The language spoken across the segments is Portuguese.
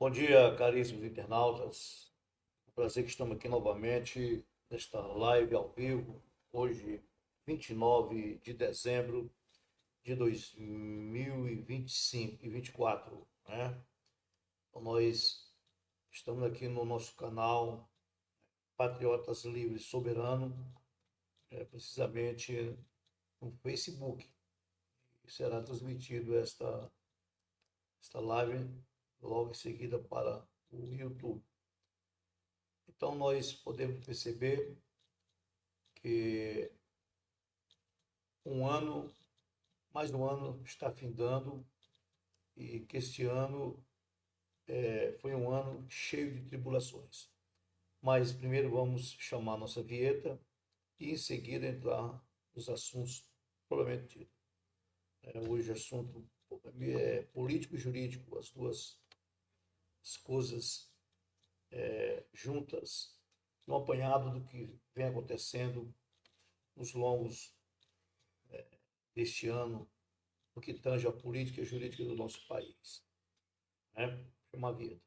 Bom dia, caríssimos internautas. É um prazer que estamos aqui novamente nesta live ao vivo, hoje, 29 de dezembro de 2025 e 24, né? Então, nós estamos aqui no nosso canal Patriotas Livres Soberano, precisamente no Facebook. Será transmitido esta live logo em seguida para o YouTube. Então, nós podemos perceber que mais um ano está findando e que este ano foi um ano cheio de tribulações. Mas primeiro vamos chamar nossa vinheta e em seguida entrar nos assuntos propriamente dito. Hoje o assunto é político e jurídico, as duas coisas juntas, um apanhado do que vem acontecendo nos longos deste ano, no que tange a política e a jurídica do nosso país. Chama a vida.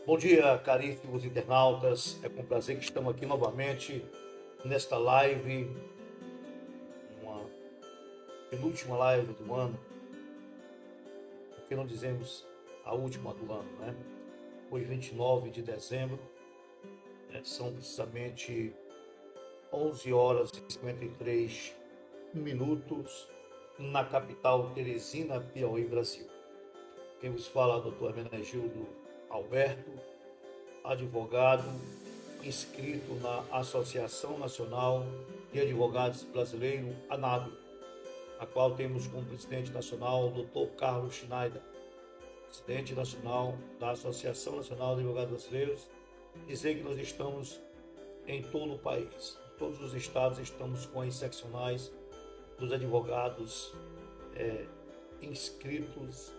Bom dia, caríssimos internautas. É com prazer que estamos aqui novamente nesta live, uma penúltima live do ano, porque não dizemos a última do ano, né? Hoje, 29 de dezembro, são precisamente 11 horas e 53 minutos na capital Teresina, Piauí, Brasil. Quem vos fala é o Dr. Hermenegildo Alberto, advogado, inscrito na Associação Nacional de Advogados Brasileiros, ANAB, a qual temos como presidente nacional o Dr. Carlos Schneider, presidente nacional da Associação Nacional de Advogados Brasileiros. Dizer que nós estamos em todo o país, em todos os estados estamos com as seccionais dos advogados inscritos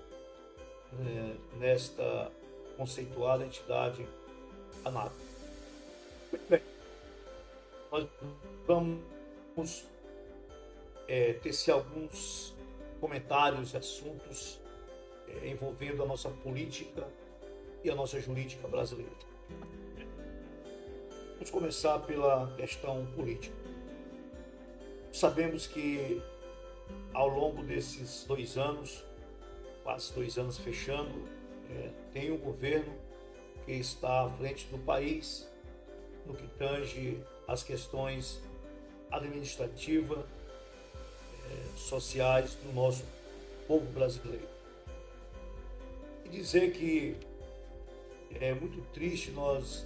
nesta conceituada entidade ANAB. Muito bem, nós vamos tecer alguns comentários e assuntos envolvendo a nossa política e a nossa jurídica brasileira. Vamos começar pela questão política. Sabemos que ao longo desses 2 anos, quase 2 anos fechando, tem um governo que está à frente do país no que tange as questões administrativas, sociais do nosso povo brasileiro. E dizer que é muito triste nós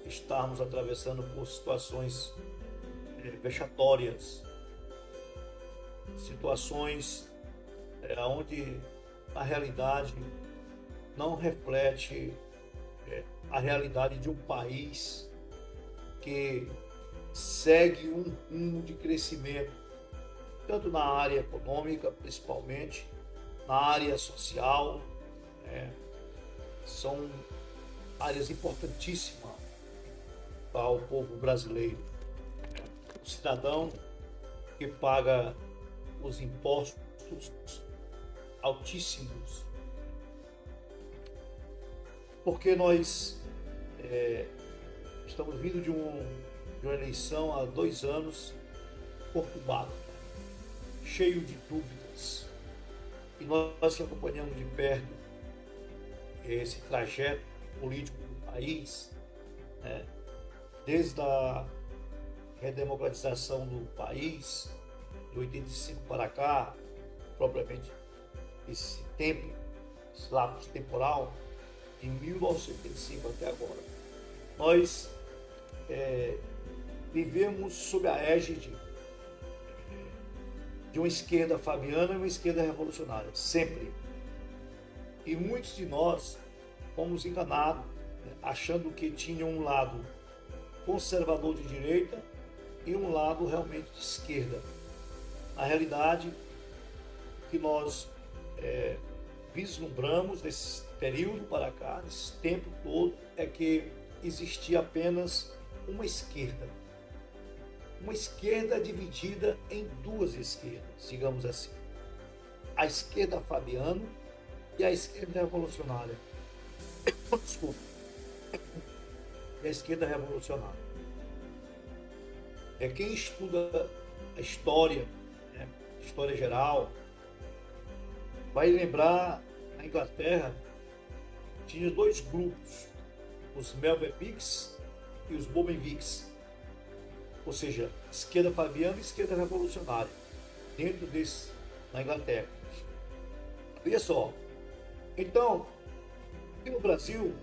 estarmos atravessando por situações vexatórias, situações onde a realidade não reflete a realidade de um país que segue um rumo de crescimento, tanto na área econômica, principalmente, na área social, são áreas importantíssimas para o povo brasileiro. O cidadão que paga os impostos altíssimos, porque nós estamos vindo de uma eleição há 2 anos conturbada, cheio de dúvidas, e nós que acompanhamos de perto esse trajeto político do país, desde a redemocratização do país, de 85 para cá, propriamente esse tempo, esse lapso temporal, de 1985 até agora. Nós vivemos sob a égide de uma esquerda fabiana e uma esquerda revolucionária, sempre. E muitos de nós fomos enganados, achando que tinha um lado conservador de direita e um lado realmente de esquerda. Na realidade, o que nós vislumbramos nesse período para cá, nesse tempo todo, é que existia apenas uma esquerda dividida em duas esquerdas, digamos assim. A esquerda Fabiano e a esquerda revolucionária. Desculpa. E a esquerda revolucionária. Quem estuda a história, né, história geral, vai lembrar, na Inglaterra, tinha dois grupos, os Melbevics e os Bobenvics, ou seja, esquerda fabiana e esquerda revolucionária, dentro desse, na Inglaterra. Veja só, então, aqui no Brasil,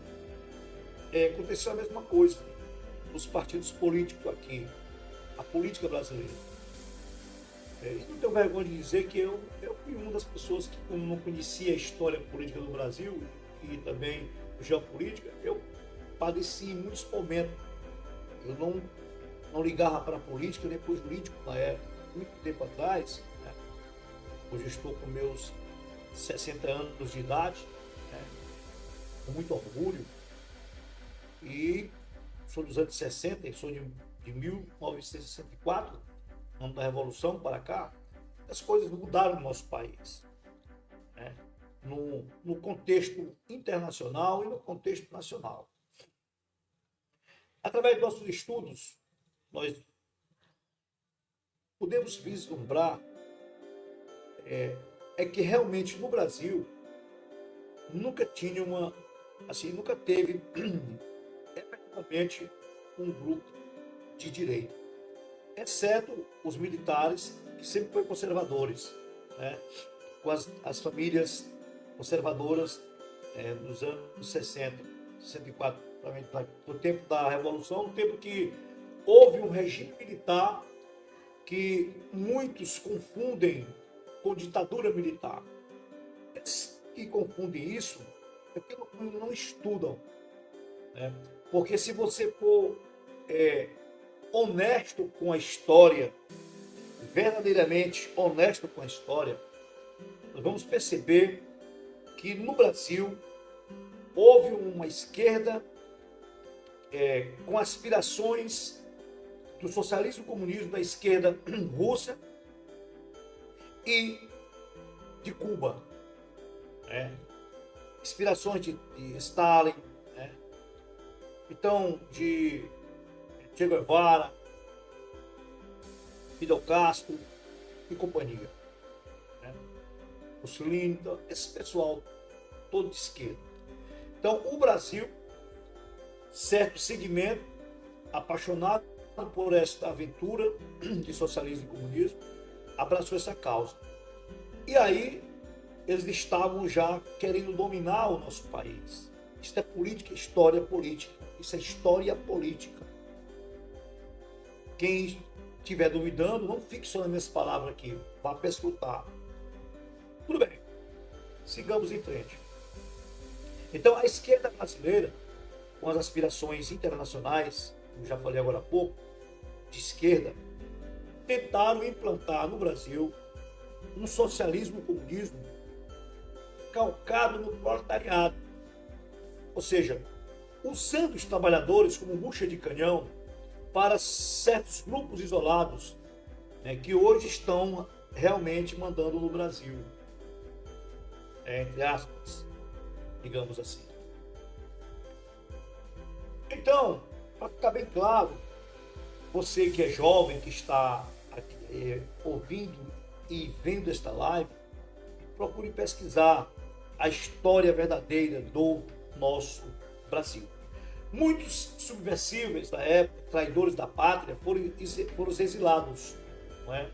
aconteceu a mesma coisa, nos partidos políticos aqui, a política brasileira. E não tenho vergonha de dizer que eu fui uma das pessoas que, como não conhecia a história política do Brasil e também geopolítica, eu padeci em muitos momentos. Eu não ligava para a política nem para o jurídico na época, muito tempo atrás. Né? Hoje eu estou com meus 60 anos de idade, né? Com muito orgulho. E sou dos anos 60, sou de 1964, ano da Revolução para cá. As coisas mudaram no nosso país, né? No contexto internacional e no contexto nacional. Através dos nossos estudos, nós podemos vislumbrar que realmente no Brasil nunca teve efetivamente um grupo de direita, exceto os militares, que sempre foram conservadores, né? Com as famílias conservadoras nos anos 60, 64, no tempo da Revolução, no tempo que houve um regime militar que muitos confundem com ditadura militar. Eles que confundem isso é porque não estudam, né? Porque se você for honesto com a história, verdadeiramente honesto com a história, nós vamos perceber que no Brasil houve uma esquerda com aspirações do socialismo e comunismo, da esquerda russa e de Cuba, né? Inspirações de Stalin, né? Então de Che Guevara, Fidel Castro e companhia, né? Mussolini, então, esse pessoal todo de esquerda. Então o Brasil, certo segmento, apaixonado por esta aventura de socialismo e comunismo, abraçou essa causa. E aí eles estavam já querendo dominar o nosso país. Isso é política, história política. Isso é história política. Quem estiver duvidando, não fique só nas minhas palavras aqui. Vá perscrutar. Tudo bem. Sigamos em frente. Então, a esquerda brasileira, com as aspirações internacionais, como já falei agora há pouco, de esquerda, tentaram implantar no Brasil um socialismo-comunismo calcado no proletariado. Ou seja, usando os trabalhadores como bucha de canhão para certos grupos isolados, né, que hoje estão realmente mandando no Brasil. Entre aspas, digamos assim. Então, para ficar bem claro, você que é jovem, que está aqui, ouvindo e vendo esta live, procure pesquisar a história verdadeira do nosso Brasil. Muitos subversíveis da época, traidores da pátria, foram exilados, não é?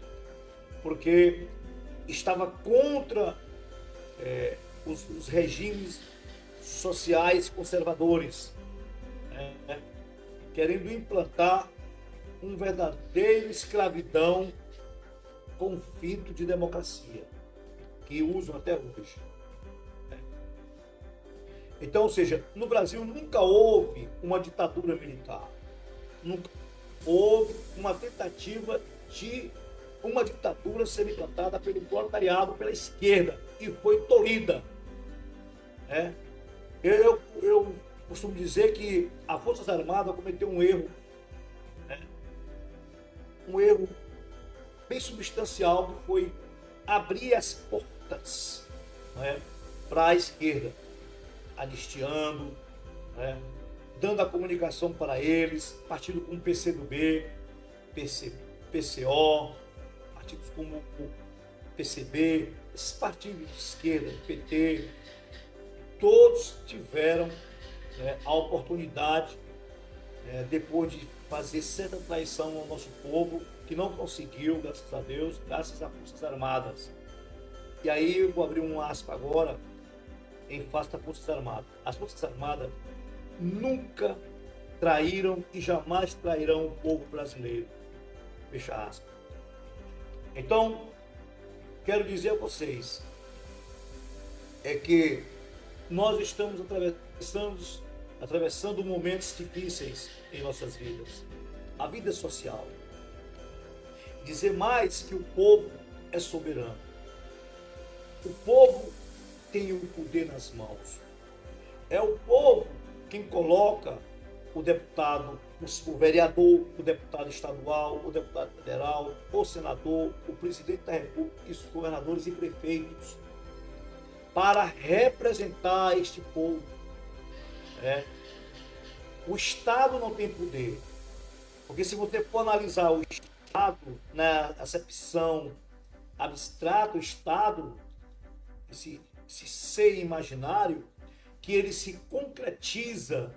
Porque estava contra os regimes sociais conservadores, né? Querendo implantar um verdadeiro escravidão com finto de democracia, que usam até hoje. Então, ou seja, no Brasil nunca houve uma ditadura militar. Nunca houve uma tentativa de uma ditadura ser implantada pelo proletariado, pela esquerda, e foi tolhida. Né? Eu costumo dizer que a Forças Armadas cometeu um erro, né? Um erro bem substancial, que foi abrir as portas, né, para a esquerda, anistiando, né, dando a comunicação para eles, partido como PCdoB, PCO, partidos como o PCB, esses partidos de esquerda, PT, todos tiveram, né, a oportunidade, depois de fazer certa traição ao nosso povo, que não conseguiu, graças a Deus, graças às Forças Armadas. E aí eu vou abrir um aspa agora, em face das Forças Armadas. As Forças Armadas nunca traíram e jamais trairão o povo brasileiro. Fecha aspas. Então, quero dizer a vocês, que nós estamos atravessando momentos difíceis em nossas vidas. A vida social. Dizer mais que o povo é soberano. O povo tem o poder nas mãos. É o povo quem coloca o deputado, o vereador, o deputado estadual, o deputado federal, o senador, o presidente da República, os governadores e prefeitos, para representar este povo. O Estado não tem poder, porque se você for analisar o Estado na acepção abstrata, o Estado, esse ser imaginário, que ele se concretiza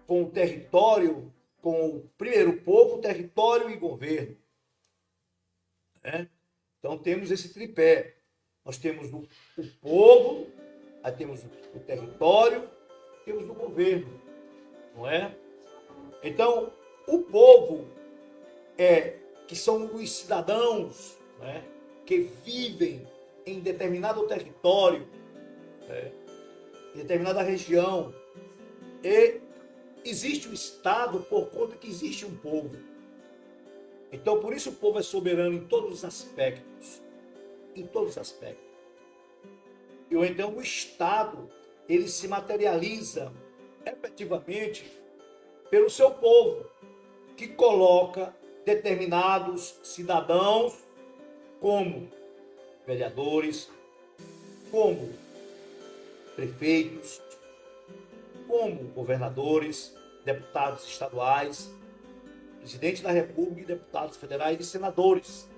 com o território, com o primeiro povo, território e governo. Então temos esse tripé. Nós temos o povo, aí temos o território, temos o governo, não é? Então, o povo que são os cidadãos, né, que vivem em determinado território, em determinada região, e existe o Estado por conta que existe um povo. Então, por isso o povo é soberano em todos os aspectos. Em todos os aspectos. E então o Estado, ele se materializa efetivamente pelo seu povo, que coloca determinados cidadãos como vereadores, como prefeitos, como governadores, deputados estaduais, presidente da República, deputados federais e senadores.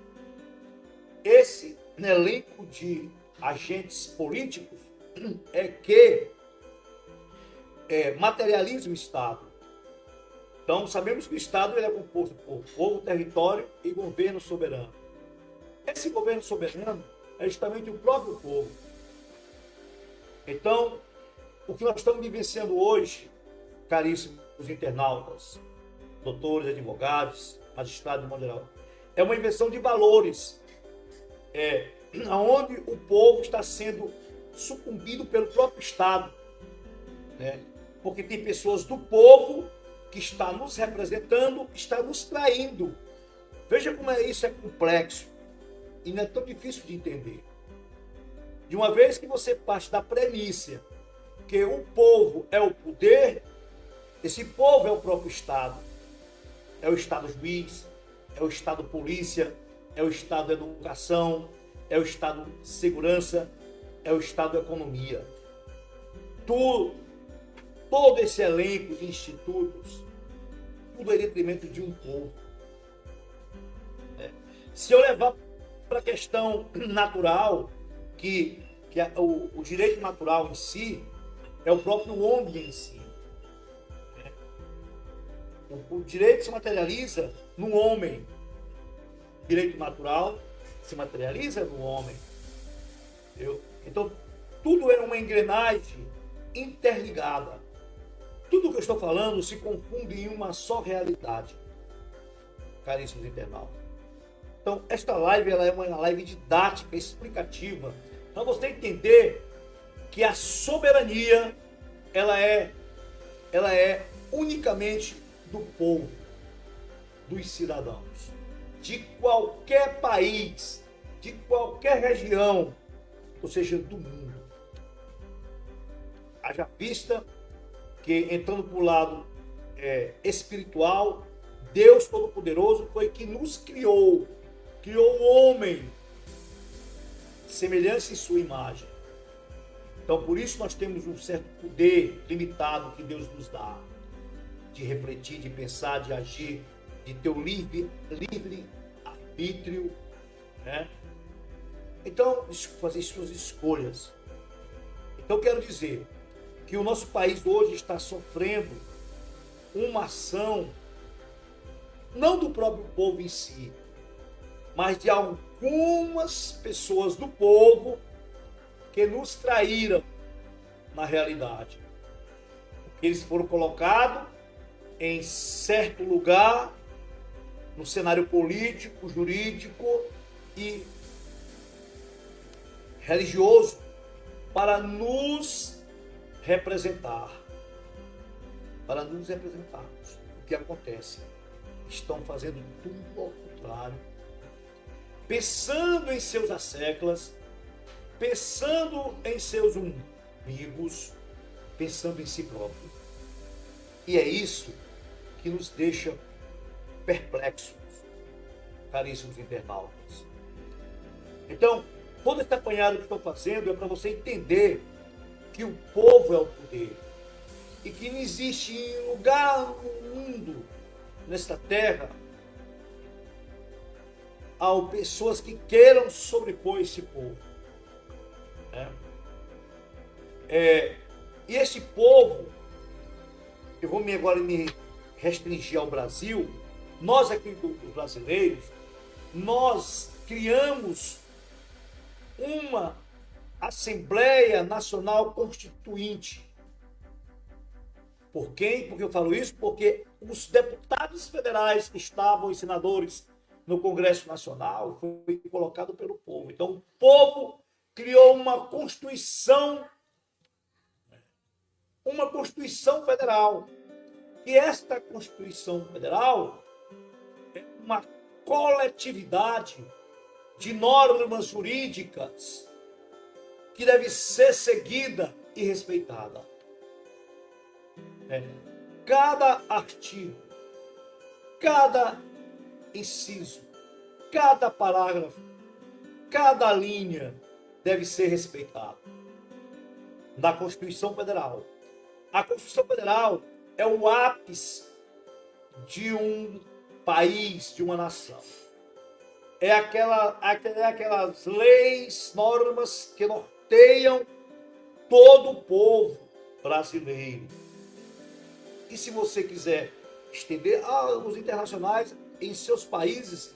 Esse elenco de agentes políticos que materializa o Estado. Então, sabemos que o Estado ele é composto por povo, território e governo soberano. Esse governo soberano é justamente o próprio povo. Então, o que nós estamos vivenciando hoje, caríssimos internautas, doutores, advogados, magistrados de modo geral, é uma inversão de valores, onde o povo está sendo sucumbido pelo próprio Estado, né? Porque tem pessoas do povo que está nos representando, está nos traindo. Veja como isso é complexo e não é tão difícil de entender. De uma vez que você parte da premissa que o povo é o poder, esse povo é o próprio Estado. É o Estado juiz, é o Estado polícia, é o Estado educação, é o Estado segurança, é o Estado economia. Todo esse elenco de institutos, tudo é detrimento de um povo. Se eu levar para a questão natural, que o direito natural em si é o próprio homem em si. O direito se materializa no homem. O direito natural se materializa no homem. Então, tudo é uma engrenagem interligada. Tudo que eu estou falando se confunde em uma só realidade, caríssimos internautas. Então, esta live ela é uma live didática, explicativa, para você entender que a soberania ela é unicamente do povo. dos cidadãos, de qualquer país, de qualquer região, ou seja, do mundo. Haja vista que, entrando para o lado espiritual, Deus Todo-Poderoso foi que nos criou o homem, semelhança em sua imagem. Então, por isso nós temos um certo poder limitado que Deus nos dá, de refletir, de pensar, de agir, de ter o livre arbítrio, né? Então, fazer suas escolhas. Então, quero dizer que o nosso país hoje está sofrendo uma ação, não do próprio povo em si, mas de algumas pessoas do povo que nos traíram na realidade. Porque eles foram colocados em certo lugar, no cenário político, jurídico e religioso, para nos representar. Para nos representarmos. O que acontece? Estão fazendo tudo ao contrário. Pensando em seus asseclas, pensando em seus amigos, pensando em si próprio. E é isso que nos deixa perplexos, caríssimos internautas. Então, todo esse apanhado que estou fazendo é para você entender que o povo é o poder e que não existe lugar no mundo, nesta terra, há pessoas que queiram sobrepor esse povo. E esse povo, eu vou agora me restringir ao Brasil. Nós aqui dos brasileiros, nós criamos uma Assembleia Nacional Constituinte. Por quem? Porque eu falo isso? Porque os deputados federais que estavam, os senadores no Congresso Nacional, foi colocado pelo povo. Então, o povo criou uma Constituição Federal. E esta Constituição Federal é uma coletividade de normas jurídicas que deve ser seguida e respeitada. Cada artigo, cada inciso, cada parágrafo, cada linha deve ser respeitado na Constituição Federal. A Constituição Federal é o ápice de um país, de uma nação. É aquelas leis, normas que norteiam todo o povo brasileiro. E se você quiser estender os internacionais em seus países,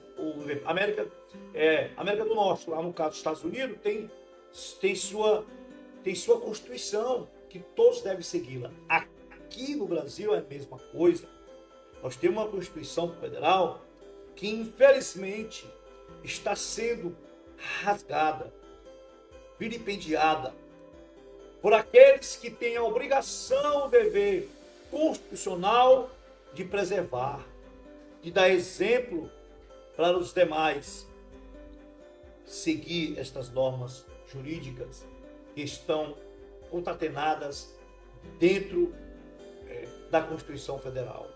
América do Norte, lá no caso dos Estados Unidos, tem sua Constituição, que todos devem segui-la. Aqui no Brasil é a mesma coisa. Nós temos uma Constituição Federal que, infelizmente, está sendo rasgada, vilipendiada por aqueles que têm a obrigação, o dever constitucional de preservar, de dar exemplo para os demais seguir estas normas jurídicas que estão concatenadas dentro da Constituição Federal.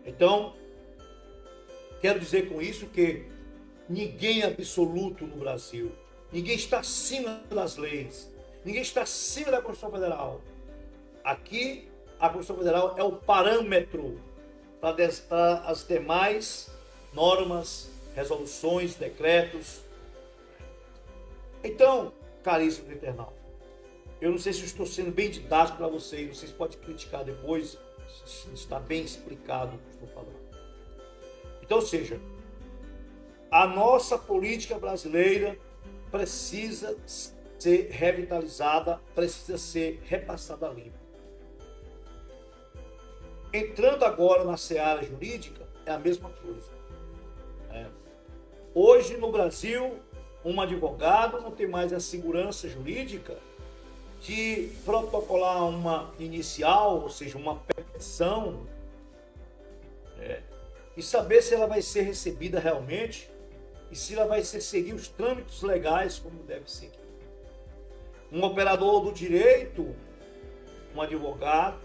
Então, quero dizer com isso que ninguém é absoluto no Brasil. Ninguém está acima das leis. Ninguém está acima da Constituição Federal. Aqui, a Constituição Federal é o parâmetro para as demais normas, resoluções, decretos. Então, caríssimo internauta, eu não sei se eu estou sendo bem didático para vocês podem criticar depois, se está bem explicado o que estou falando. Então, ou seja, a nossa política brasileira precisa ser revitalizada, precisa ser repassada a limpo. Entrando agora na seara jurídica, é a mesma coisa. Hoje, no Brasil, um advogado não tem mais a segurança jurídica de protocolar uma inicial, ou seja, uma petição, e saber se ela vai ser recebida realmente e se ela vai seguir os trâmites legais como deve seguir. Um operador do direito, um advogado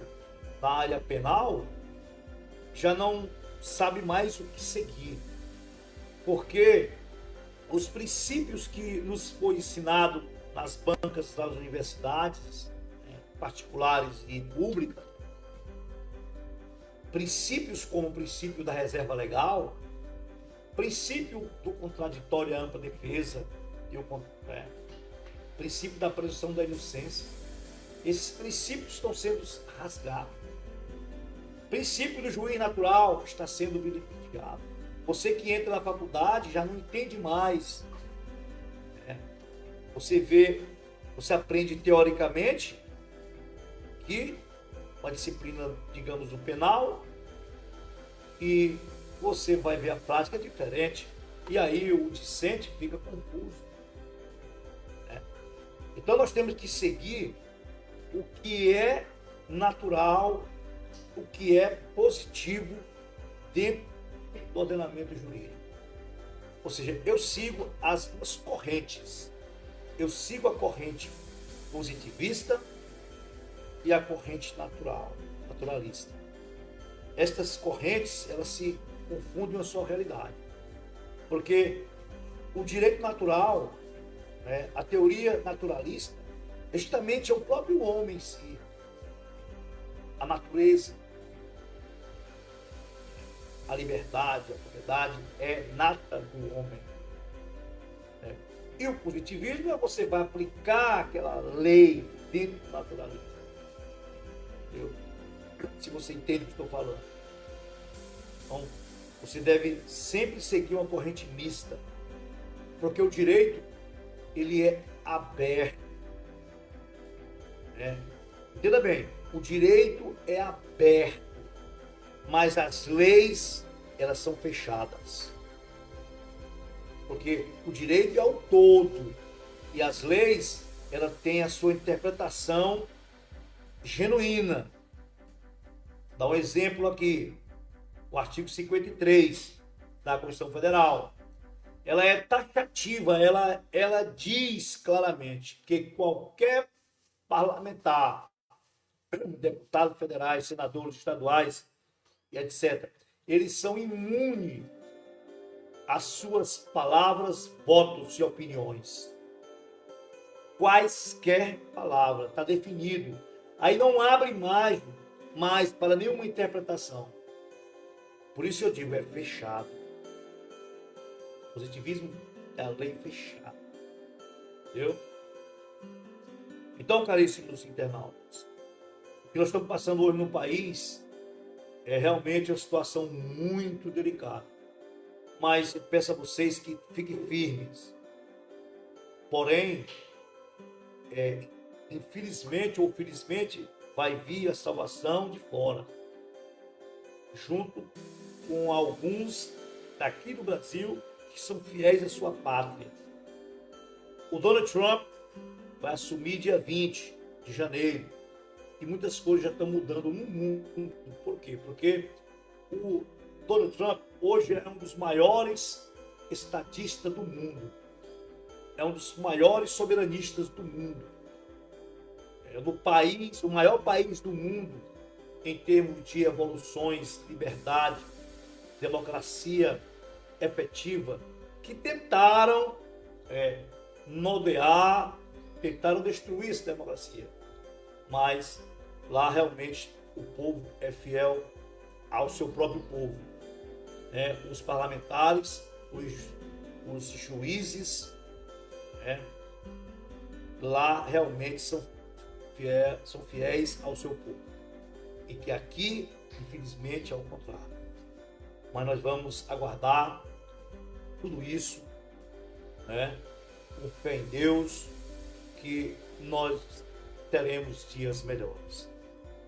da área penal, já não sabe mais o que seguir, porque os princípios que nos foi ensinado nas bancas das universidades, particulares e públicas, princípios como o princípio da reserva legal, princípio do contraditório e ampla defesa, e o princípio da presunção da inocência, esses princípios estão sendo rasgados. O princípio do juiz natural está sendo vilipendiado. Você que entra na faculdade já não entende mais. Você aprende teoricamente que uma disciplina, digamos, do penal, e você vai ver a prática diferente, e aí o discente fica confuso. Então nós temos que seguir o que é natural, o que é positivo dentro do ordenamento jurídico. Ou seja, eu sigo as duas correntes. Eu sigo a corrente positivista e a corrente naturalista. Estas correntes, elas se confundem na sua realidade. Porque o direito natural, a teoria naturalista, justamente é o próprio homem em si. A natureza, a liberdade, a propriedade é nata do homem. E o positivismo é você vai aplicar aquela lei dentro do naturalismo. Se você entende o que estou falando. Então, você deve sempre seguir uma corrente mista, porque o direito, ele é aberto. Entenda bem, o direito é aberto, mas as leis, elas são fechadas. Porque o direito é o todo, e as leis, elas têm a sua interpretação genuína. Dá um exemplo aqui, o artigo 53 da Constituição Federal. Ela é taxativa, ela diz claramente que qualquer parlamentar, deputados federais, senadores estaduais, e etc., eles são imunes às suas palavras, votos e opiniões. Quaisquer palavras, está definido. Aí não abre mais para nenhuma interpretação. Por isso eu digo, é fechado. O positivismo é a lei fechada. Entendeu? Então, caríssimos internautas, o que nós estamos passando hoje no país é realmente uma situação muito delicada. Mas eu peço a vocês que fiquem firmes. Porém, infelizmente ou felizmente, vai vir a salvação de fora, junto com alguns daqui do Brasil que são fiéis à sua pátria. O Donald Trump vai assumir dia 20 de janeiro e muitas coisas já estão mudando no mundo. Por quê? Porque o Donald Trump hoje é um dos maiores estatistas do mundo, é um dos maiores soberanistas do mundo, é o maior país do mundo em termos de evoluções, liberdade, democracia efetiva, que tentaram nodear, tentaram destruir essa democracia. Mas lá realmente o povo é fiel ao seu próprio povo. Os parlamentares, os juízes, lá realmente são fiéis ao seu povo. E que aqui, infelizmente, é o contrário. Mas nós vamos aguardar tudo isso, com fé em Deus, que nós teremos dias melhores.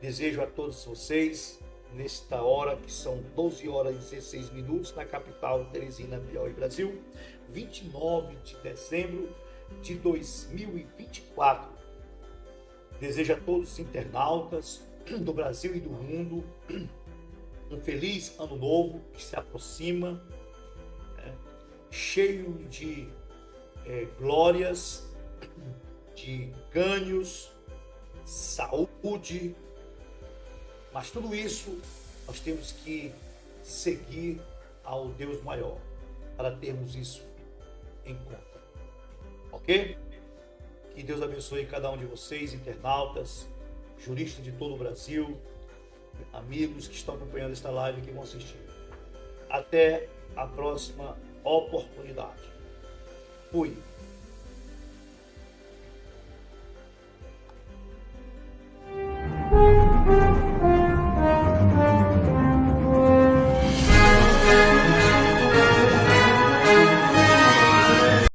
Desejo a todos vocês, nesta hora, que são 12 horas e 16 minutos, na capital Teresina, Piauí, Brasil, 29 de dezembro de 2024. Desejo a todos os internautas do Brasil e do mundo um feliz ano novo que se aproxima, né? Cheio de glórias, de ganhos, saúde, mas tudo isso nós temos que seguir ao Deus maior para termos isso em conta, ok? Que Deus abençoe cada um de vocês, internautas, juristas de todo o Brasil, amigos que estão acompanhando esta live e que vão assistir. Até a próxima oportunidade. Fui.